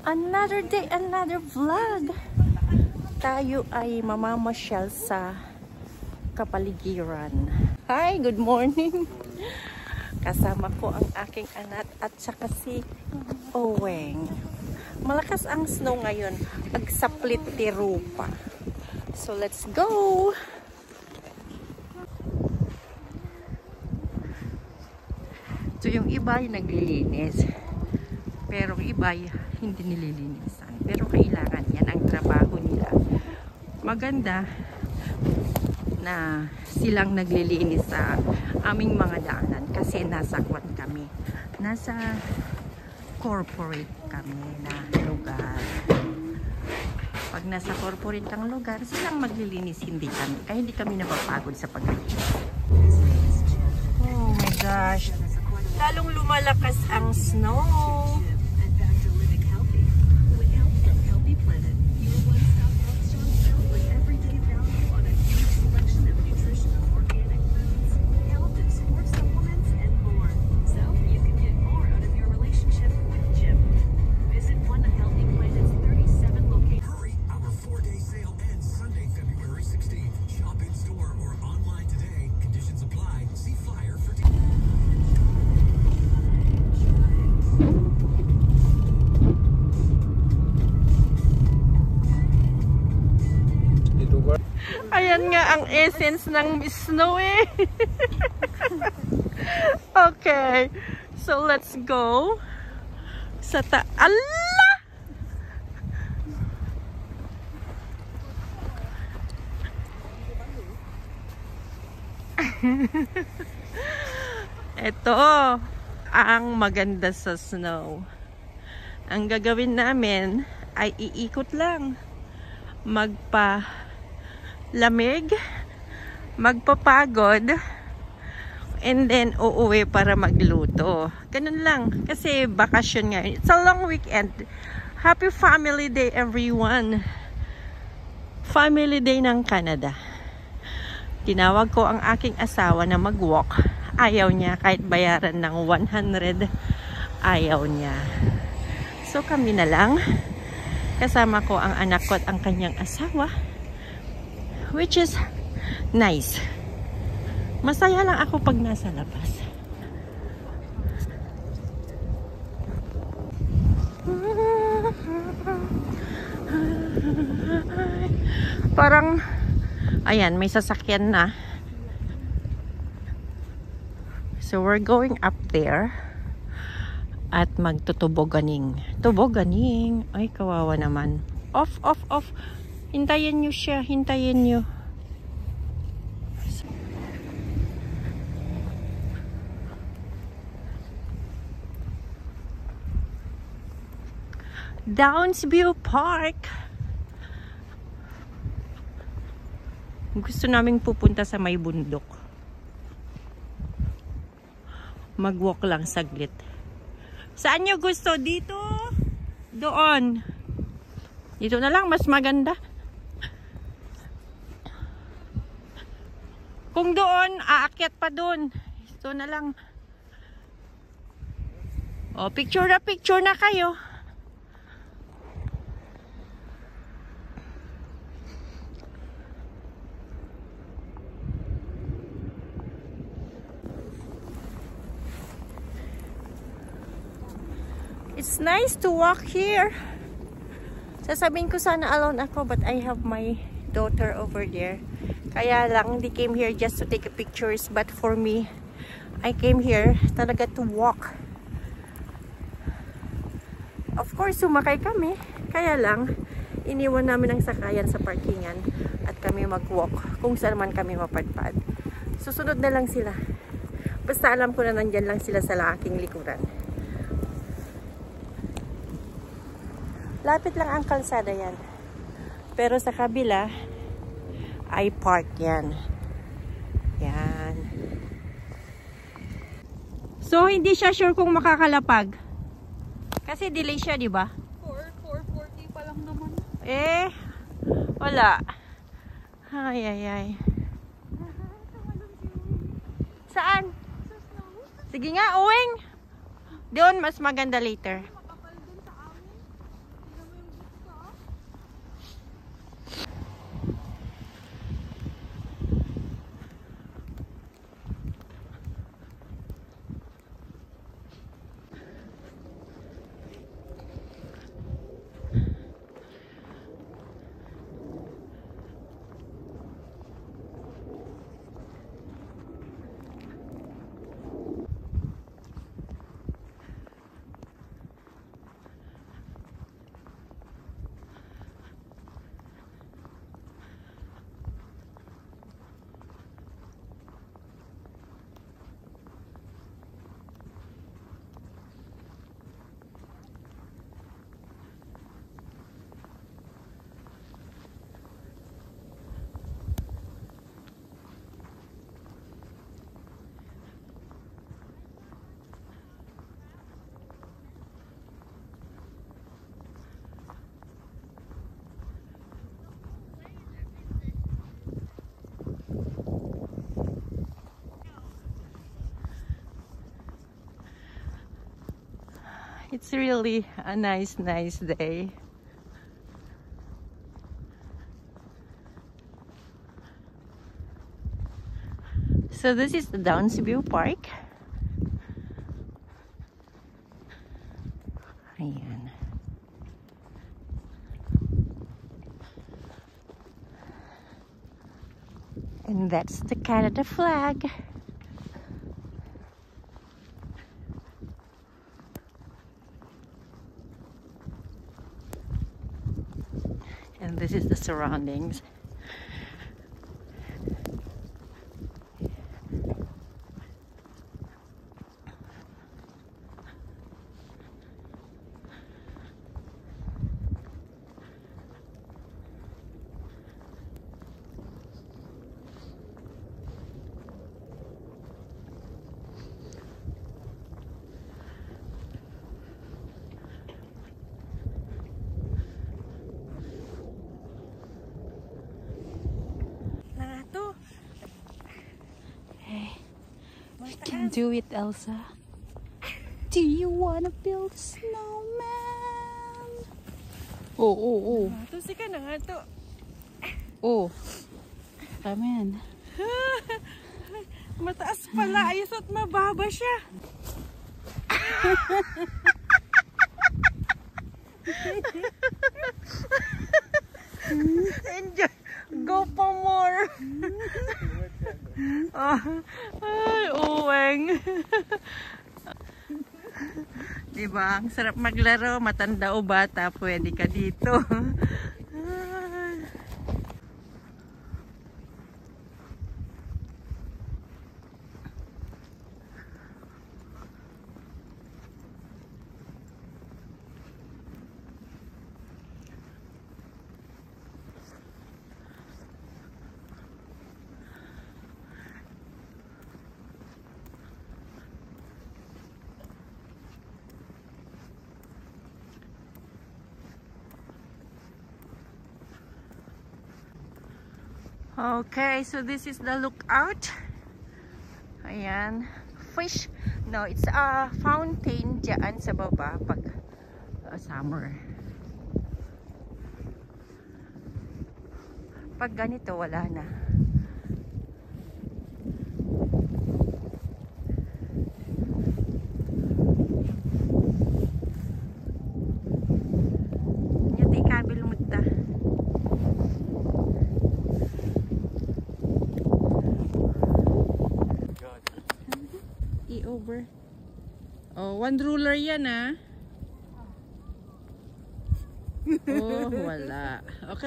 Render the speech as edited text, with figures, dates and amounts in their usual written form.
Another day, another vlog. Tayo ay mamamasyal sa kapaligiran. Hi, good morning. Kasama ko ang aking anak at saka si Oweng. Malakas ang snow ngayon. Pagsaplit tirupa. So let's go. So yung iba ay naglilinis. Pero yung iba ay hindi nililinisan. Pero kailangan yan ang trabaho nila. Maganda na silang naglilinis sa aming mga daanan kasi nasa kwan kami. Nasa corporate kami na lugar. Pag nasa corporate ang lugar, silang maglilinis, hindi kami. Kaya hindi kami napapagod sa paglilinis. Oh my gosh. Lalong lumalakas ang snow. Ayan nga ang essence ng snow eh. Okay. So let's go. Sa Allah! Ito ang maganda sa snow. Ang gagawin namin ay iikot lang. Lamig, magpapagod, and then uuwi para magluto. Ganun lang. Kasi bakasyon nga. It's a long weekend. Happy Family Day, everyone. Family Day ng Canada. Tinawag ko ang aking asawa na mag-walk. Ayaw niya. Kahit bayaran ng 100, ayaw niya. So kami na lang. Kasama ko ang anak ko at ang kanyang asawa. Which is nice. Masaya lang ako pag nasa labas. Parang, ayan, may sasakyan na. So we're going up there at magtutuboganing. Tuboganing. Ay, kawawa naman. Off, off, off. Hintayin nyo siya. Hintayin nyo. Downsview Park. Gusto naming pupunta sa may bundok. Mag-walk lang saglit. Saan nyo gusto? Dito? Doon? Dito na lang. Mas maganda. Kung doon, aakyat pa doon. Ito na lang. O, picture na kayo. It's nice to walk here. Sasabihin ko sana alone ako, but I have my daughter over there. Kaya lang, they came here just to take pictures. But for me, I came here talaga to walk. Of course, sumakay kami. Kaya lang, iniwan namin ang sakayan sa parkingan at kami mag-walk kung saan man kami mapadpad. Susunod na lang sila. Basta alam ko na nandyan lang sila sa aking likuran. Lapit lang ang kalsada yan. Pero sa kabila ay park yan. Yan. So, hindi siya sure kung makakalapag. Kasi delay siya, di ba? 4:40 pa lang naman. Eh, wala. Ay, ay, ay. Saan? Sige nga, Oweng. Doon, mas maganda later. It's really a nice day. So this is the Downsview Park. Ayan. And that's the Canada flag. And this is the surroundings. You can do it, Elsa. Do you wanna build a snowman? Oh. Ito si ka na nga to. Oh. Come in. Mataas pala. Ayos at mababa siya. Enjoy. Go for more. Ay, uweng. Diba? Ang sarap maglaro. Matanda o bata, pwede ka dito. Okay, so this is the lookout. Ayan. Fish. No, it's a fountain dyan sa baba pag summer. Pag ganito, wala na. Yati kabil mutta. Over. Oh, one ruler yan ah. Oh, wala. Okay.